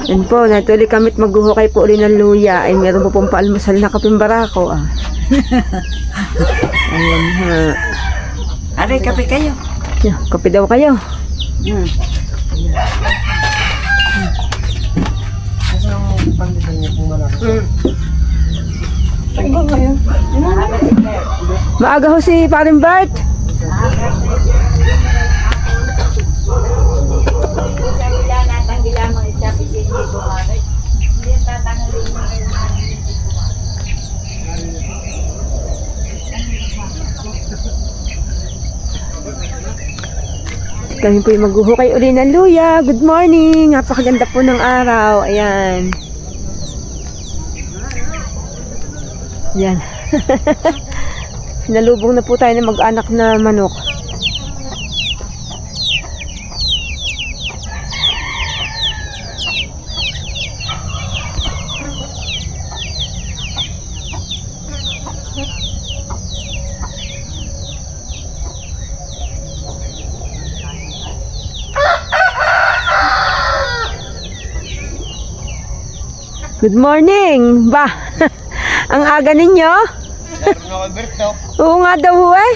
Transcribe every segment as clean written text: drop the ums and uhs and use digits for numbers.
Yan po, natuloy kami't maghuhukay po uli ng luya. Ay meron po pong paalmasal na kapimbarako. Ah. Ayan ha. Aray, kape kayo. Yeah, kape daw kayo. Hmm. Maaga ho si Paring Bert. Kami po yung maghuhukay uli ng luya. Good morning. Napakaganda po ng araw. Ayan. Ayan. Nalubong na po tayo ng mag-anak na manok. Good morning! Ba? Ang aga ninyo? Oo nga daw eh.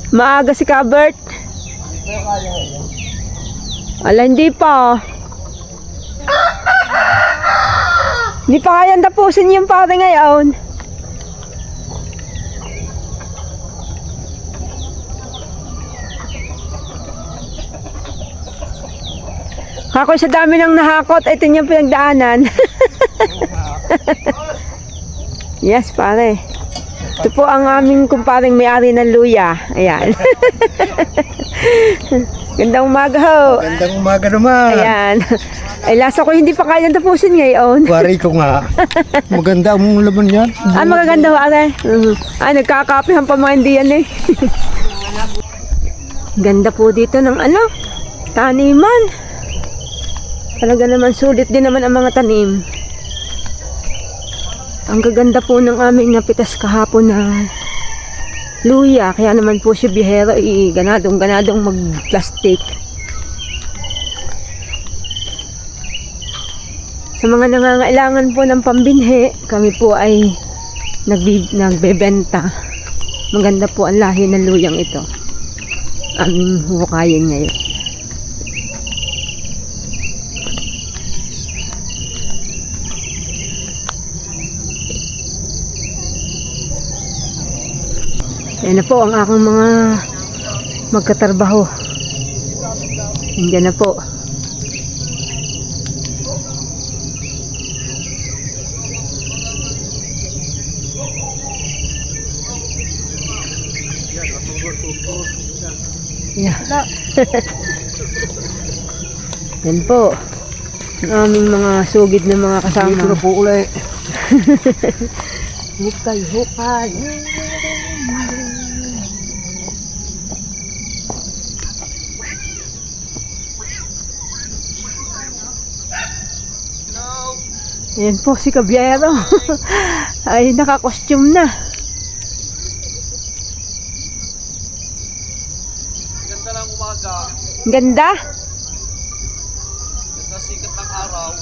Maaga si Kabert. Ala, hindi pa. Hindi pa kayang tapusin yung pare ngayon. Kakoy sa dami ng nahakot, ito niyang pinagdaanan. Yes, pare. Ito po ang aming kumparing may-ari ng luya. Ayan. Gandang umaga ho. Gandang umaga naman. Ayan. Ay, lasa ko hindi pa kayang tapusin ngayon. Wari ko nga. Maganda ang laman yan. Ah, magaganda ho, are. Ay, nagkakapihan pa mga hindi yan eh. Ganda po dito ng ano, taniman. Talaga naman sulit din naman ang mga tanim. Ang gaganda po ng aming napitas kahapon na luya. Kaya naman po si bihero ganadong mag-plastic. Sa mga nangangailangan po ng pambinhi, kami po ay nagbebenta. Maganda po ang lahi ng luyang ito. Aming hukayin ngayon. Ayan na po ang aking mga magkatrabaho. Nandiyan na po. Yeah. Yan po. Ang aming mga sugid na mga kasama. Dito na po ulit. Hukay, hukay. Ayan po si Kabyero. Ay, naka-costume na. Ganda ng umaga. Ganda? Ganda sikat ng araw.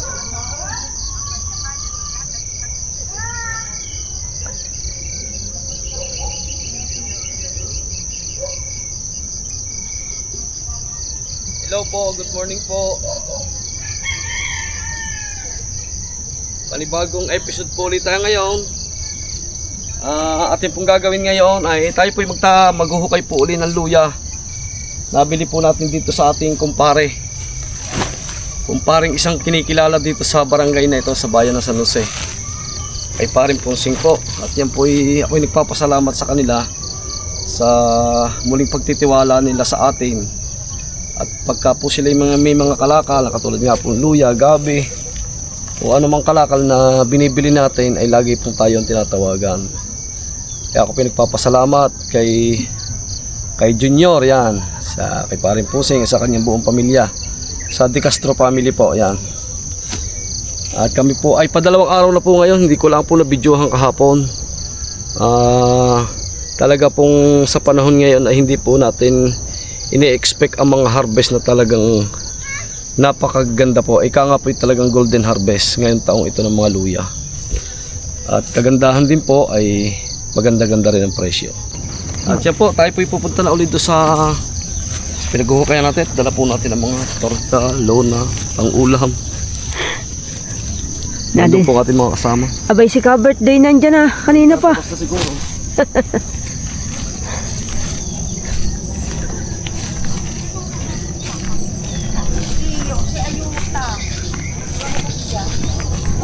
Hello po, good morning po. Panibagong episode po ulit tayo ngayon. Atin pong gagawin ngayon ay tayo po maghuhukay po uli ng luya. Nabili po natin dito sa ating kumparing isang kinikilala dito sa barangay na ito sa bayan ng San Jose. Ay paring Ponsing po. At yan po ako'y nagpapasalamat sa kanila sa muling pagtitiwala nila sa atin. At pagka po sila may mga kalakal, katulad nga po luya, gabi, o anumang kalakal na binibili natin ay lagi pong tayo ang tinatawagan. Kaya ako pinagpapasalamat kay Junior yan, kay paring Pusing, sa kanyang buong pamilya, sa De Castro family po yan. At kami po ay padalawang araw na po ngayon, hindi ko lang po na-videohan kahapon. Talaga pong sa panahon ngayon ay hindi po natin ini-expect ang mga harvest na talagang napakaganda po. Ika nga po talagang golden harvest ngayong taong ito ng mga luya. At kagandahan din po ay maganda-ganda rin ang presyo. At yan po, tayo po pupunta na ulit doon sa pinaghuhukayan natin. Dala po natin ang mga torta, lona, ang ulam. Nandun po ating mga kasama. Abay, si ka-birthday nandyan na. Kanina pa. Basta siguro.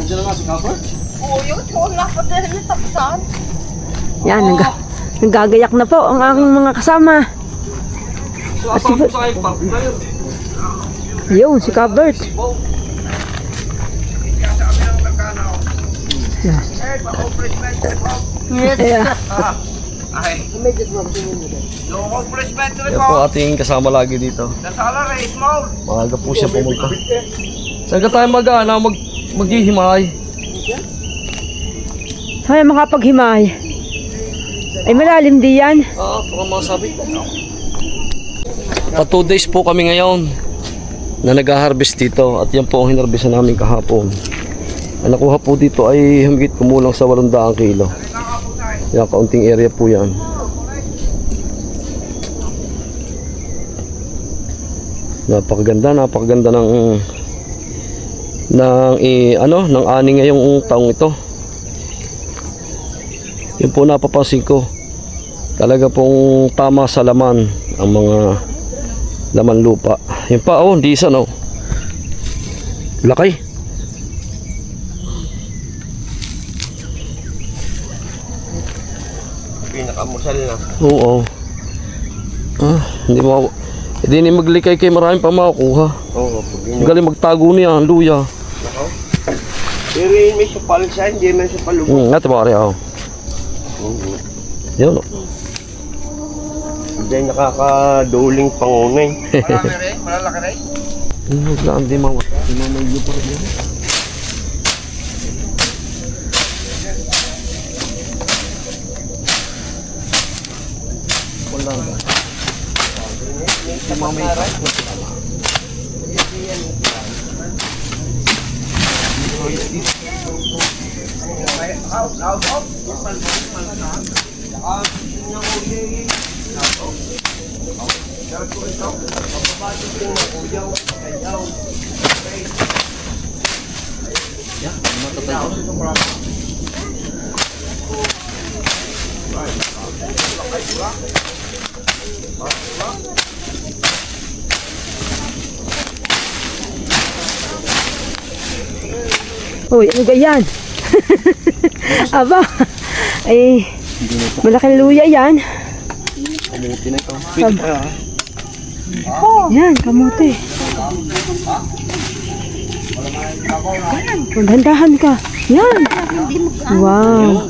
Andiyan na nga si Cover? Yan, naggagayak na po ang aking mga kasama. So, asama po sa kayo, party tayo. Yun, si ka-Bert. Yeah. Yan po ating kasama lagi dito. Maaga po siya pumunta. Saan ka tayo maghihimay? Sana makapaghimay. Ay, malalim di yan. Baka masabi. Pa 2 days po kami ngayon na nag-harvest dito. At yan po ang hinarvestan namin kahapon. Ang nakuha po dito ay humigit kumulang sa 800 kilo. Yan, kaunting area po yan. Napakaganda ng ani ngayong taong ito. Yun po napapansin ko. Talaga pong tama sa laman ang mga laman lupa. Yun pa, hindi isa, no? Laki. Pinakamusal na. Oo. Hindi ni maglikay kay maraming pa makukuha. Oo, Galing magtago niya, ang luya. pero yun may supal siya, hindi may supal. Ito ba kaya ako? Yun. Hindi nakakaduling pangunay. Marami rin? Malalaki rin? Naglaan di mawat. Di mamayo pa rin yan. Wala ba? Di mamayo pa. Uy, ano ganyan? Aba, ay, malaking luya yan. Kamuti na ito. Yan, kamote. Maghandahan ka. Yan. Wow.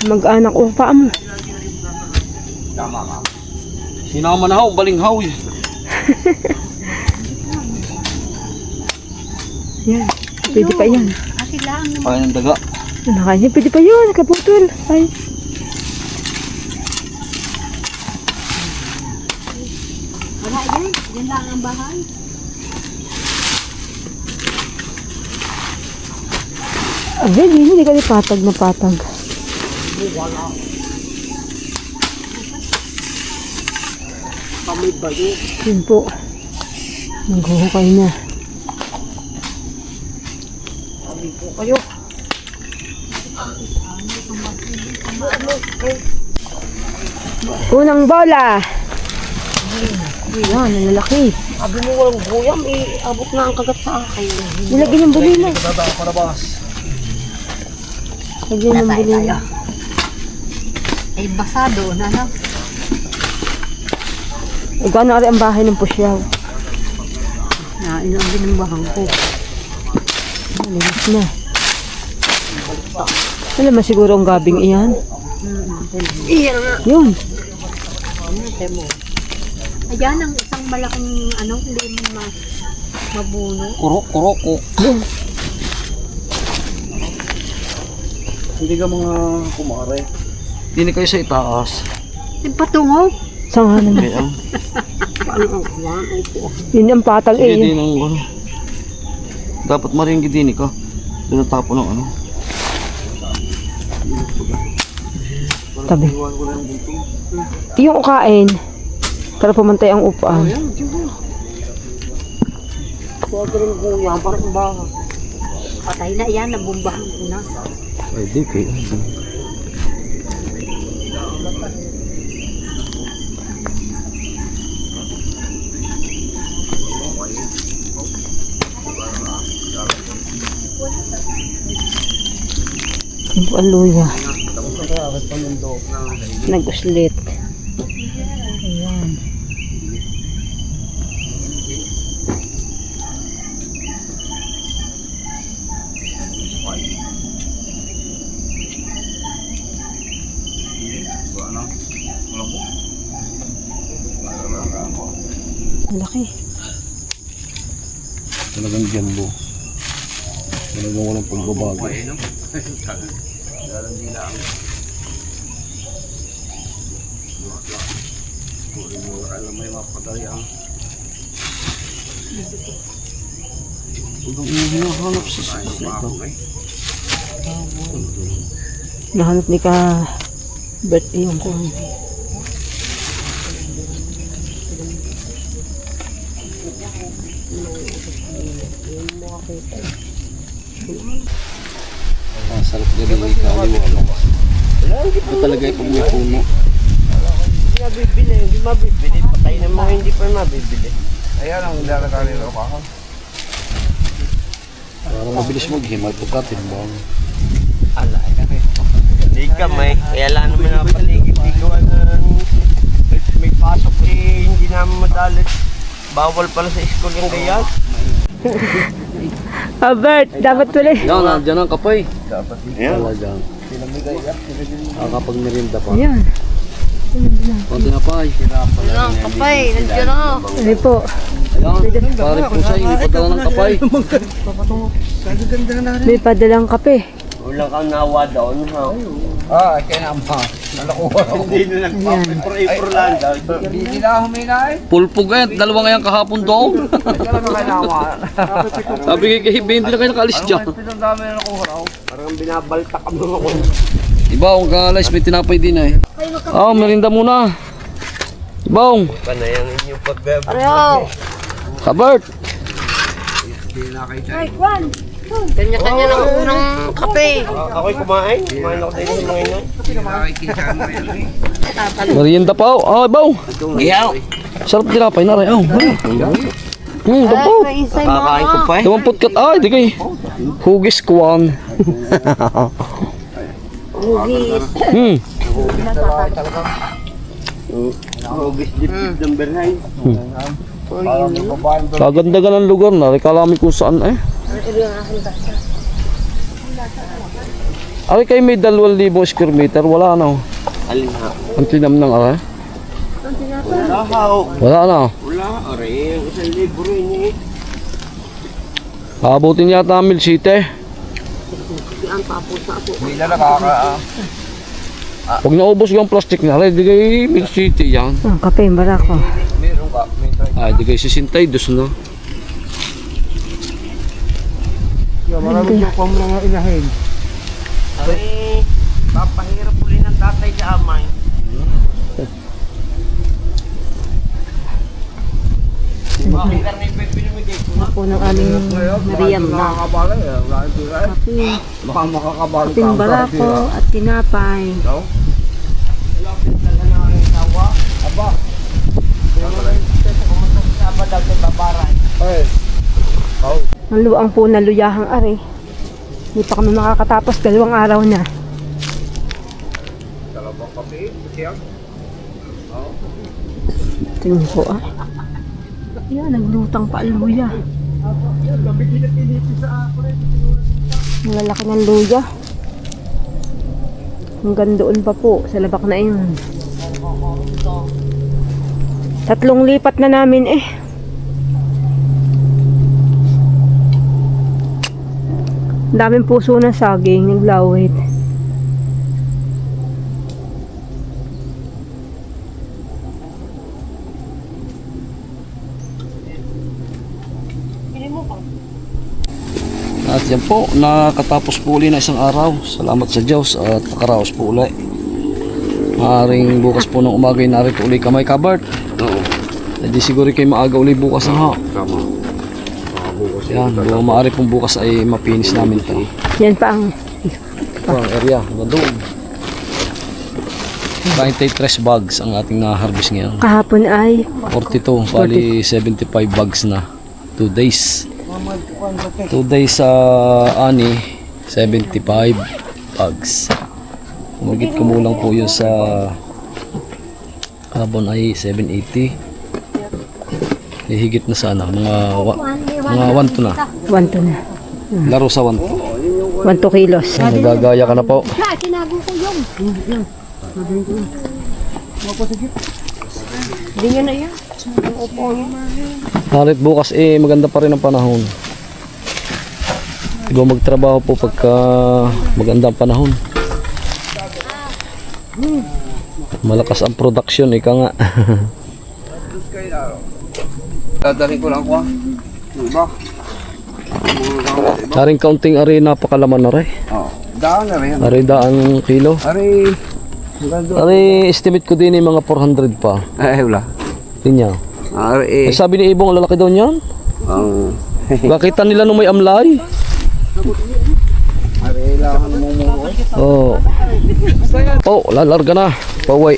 Mag-anak o pa mo. Sinama na ho, balinghaw eh. Yan. Pwede pa yan. Kaya ng daga. Nakanya, pwede pa yun. Kaputol. Ay. Wala yan. Yan lang ang bahay. Ay, hindi ka patag na patag. Yun po. Maghuhukay na. Unang bola. Yan, ang lalaki. Sabi mo walang guyam, abot na ang kagat sa akin. Nilagyan ng bulina. Dadaan pa na bas. Lagyan ng bulina. Ay, basado na lang. Ay, gano'n rin ang bahay ng pusyaw. Ilang binambahang ko. Malinis na. Wala man siguro ang gabing iyan. Iyan nga. Yun. Ano mo? Ayan ang isang malaking hindi mo mabuno. Kurok. Hindi ka mga kumare. Hindi kayo sa itaas. Patungo. Saan nga naman? Kaya, Yun ang patag sige eh. din ang Dapat maringgi din ko. Doon natapon ng ano. Tabi. Yung ukain. Para pumantay ang upaan. Huwag rin kuya, parang baha. Patay na yan, nabumbahan ko na. Ay, di kayo. Yung po ang luya. Nag-uslit. Ayan. Laki. Talagang jumbo. Talagang walang pagbabago. Hinahanap sa size na ito. Nahanap ni ka Bert yung kung Sarap din yung ikaliwa. Ito talaga yung pag may puno. Hindi mabibili, hindi mabibili. Patay na mga hindi pa mabibili. Ayan ang nilalagay nila ako. Para mabilis maghimal pagkatin mo. Ala, hindi ka may. Kaya lang naman napaligid. Ikaw na may pasok eh, hindi naman madalit. Bawal pala sa school yung ganyan. Bert, dapat pala. Yan, nandiyan ang kapoy. Ayan. Wala dyan. Kapag merinda pa. Ayan. Konti na pa. Kapay, nandiyan na. Ano po? Ayan, pare po siya yung ipadala ng kapay. May padalang kape. Wala kang nawa doon, ha? Kaya naman. Nalakuha ako. Hindi na nagpapipro lang daw. Hindi na humina eh. Pulpog eh, dalawa ngayon kahapon doon. Sabi kay Hibi, hindi na kayo nakalis dyan. Pinandami na nakuha raw. Parang binabalta ka mo ako. Ibawang kalis, may tinapay din eh. Merinda muna. Ibawang. Panayang inyong pagbebe. Ayaw! Kabert. Kanya-kanya ng unang kape. Ako'y kumain. Kumain ako din ng mga inyo. Merienda pa. Ibaw. Iyaw. Sarap tinapay na rin. Dampot. Naisay Kakain ko na. pa eh. Dampot kat. Ay, di kay. Hugis kuwan. Hugis. Hugis dip ng berhay. Kaganda ka ng lugar na. Kalami kung saan eh. Ari kayo may 2,000 square meter. Wala na. Alin ha? Ang tinam ng ara. Wala ha. Wala na. Wala. Aray, isang libro yun eh. Abutin yata ang 1,700. Ang tapos sa ako. Hindi na nakaka... Pag naubos yung plastic na, di kayo 1,700 yan. Kape, barako. Meron ka. Ay, di kayo 62 na. Marami yung kong mga inahin. Aray, papahirap uli ng tatay sa amay. Po ng aming merienda. Kape, Baka makakabalik kapeng barako at tinapay. Ang luang po na luyahang ari. Hindi pa kami makakatapos, 2 araw na. Tingnan po ah. Yan, naglutang pa ang luya. Ang lalaki ng luya. Hanggang doon pa po, sa labak na yun. 3 lipat na namin eh. Ang daming puso ng saging, naglawit. At yan po, nakatapos po uli na isang araw. Salamat sa Diyos at nakaraos po uli. Maaring bukas po ng umaga ay narito uli kamay kabart. Oo. Hindi siguro kayo maaga uli bukas na ha. Tama. Bukas Yan, maaari pong bukas ay mapinis namin ito. Yan pa ang Ito ang area, doon. 93 bags ang ating na-harvest ngayon. kahapon ay 42, bali 75 bags na. 2 days. 2 days sa ani, 75 bags. Magigit kumulang po yun sa carbon ay 780. Higit na sana, mga 1 to na. 1 to na. Laro sa 1 to. 1 to kilos. Nagagaya ka na po. Tinago ko yung. Hindi nyo na yan. Halit bukas maganda pa rin ang panahon. Iba magtrabaho po pagka maganda ang panahon. Malakas ang production, ika nga. Dadalhin ko lang ko ah. Iba. Haring kaunting ari napakalaman na rin. Oo. Daan na rin. Ari daan kilo. Ari. Hanggang doon. Ari estimate ko din mga 400 pa. Ay, wala. Tinya. Ari. Sabi ni Ibong lalaki daw niyan. Ang... Bakita nila nung may amlay. Ari, kailangan mo muna. Oh. Oh, lalarga na. Pauwi.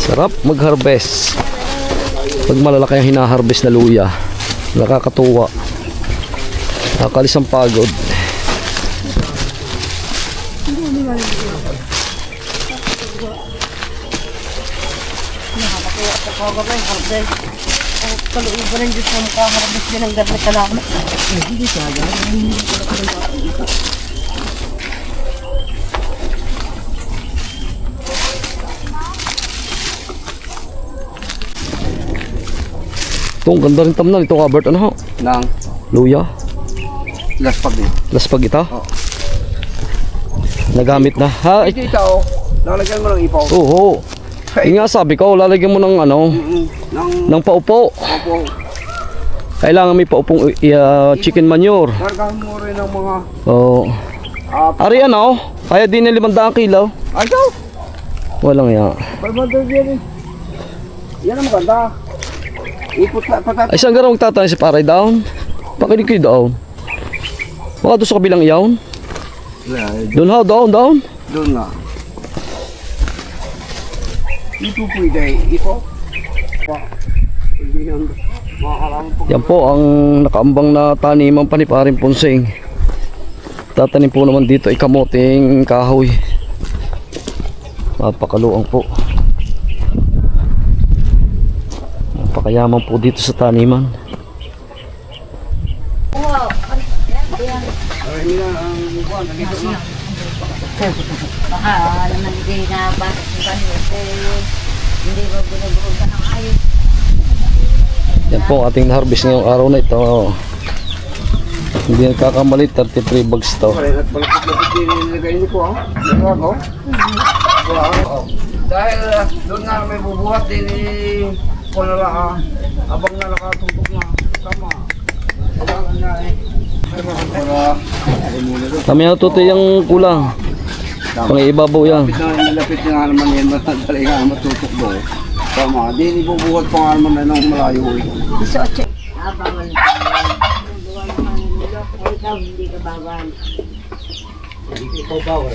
Sarap mag-harvest. Pag malalaki ang hinaharvest na luya, nakakatuwa. Nakakalis ang pagod. Ito, ang ganda rin tamnan. Ito, Kabert, ano ho? Nang Luya. laspag din. Laspag ita. Nagamit na. Ha? Ito ito, lalagyan mo ng ipaw. Oo. Yung nga sabi ko, lalagyan mo ng ano, Nang ng paupo. opo. Kailangan may paupong chicken manure. Largahan mo rin ng mga... Oo. Ari ano? Kaya din na 500 kilo. Ayaw! Walang ya. Barbado yan eh. Yan ang maganda. Ipot sa patat. Ay, saan ka magtatanong si Paray down? Pakinig kayo down. Baka doon sa kabilang iyawn. Doon ha, down. Doon nga. Ito pwede. Ito. Hindi yan. Makakalang po. Yan po ang nakaambang na taniman pa ni Paring Ponsing. Tatanim po naman dito ay kamoting kahoy. Napakaluang po. Napakayaman po dito sa taniman. Baka naman hindi na bakit yung kanyo. Hindi ba binubuhol ka ng ayos? Yan po ang ating na-harvest ngayong araw na ito. Hindi nagkakamali, 33 bags to. At balapit-lapit din nilagay niyo po ah. Nilagay ko. Dahil doon na may bubuhat din ko na lang ah. Abang na nakatutok na. Tama. Kailangan na eh. Para Kami natutoy yung kulang. Pang ibabaw yan. lapit na nga naman yan. Madali nga matutok doon. Tama. Di ibubuhat pa nga naman na nang malayo eh. Bawal. Ikaw hindi ka bawal.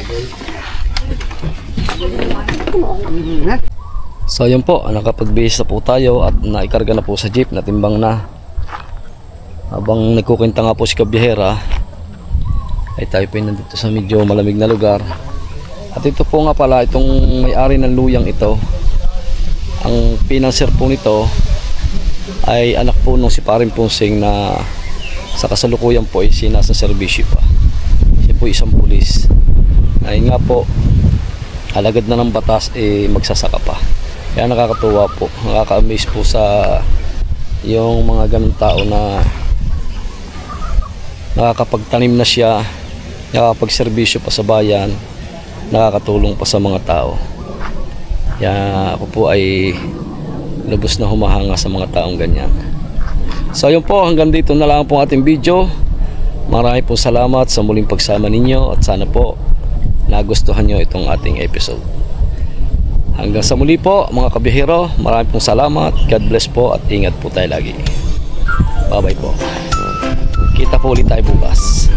So yun po, nakapagbihis na po tayo at naikarga na po sa jeep, natimbang na. Habang nagkukwenta nga po si Kabiyahera, ay tayo po nandito sa medyo malamig na lugar. At ito po nga pala, itong may-ari ng luyang ito, ang pinanser po nito ay anak po nung si Paring Ponsing na sa kasalukuyan po ay sinasa serbisyo pa. Siya po isang pulis. Ayun nga po, alagad na ng batas magsasaka pa. Kaya nakakatuwa po, nakaka-amaze po sa yung mga ganun tao na nakakapagtanim na siya, nakakapagserbisyo pa sa bayan, nakakatulong pa sa mga tao. Kaya ako po ay lubos na humahanga sa mga taong ganyan. So yun po, hanggang dito na lang po ating video. Marami po salamat sa muling pagsama ninyo at sana po nagustuhan nyo itong ating episode. Hanggang sa muli po mga kabihero, marami pong salamat. God bless po at ingat po tayo lagi. Bye bye po. Kita po ulit tayo bukas.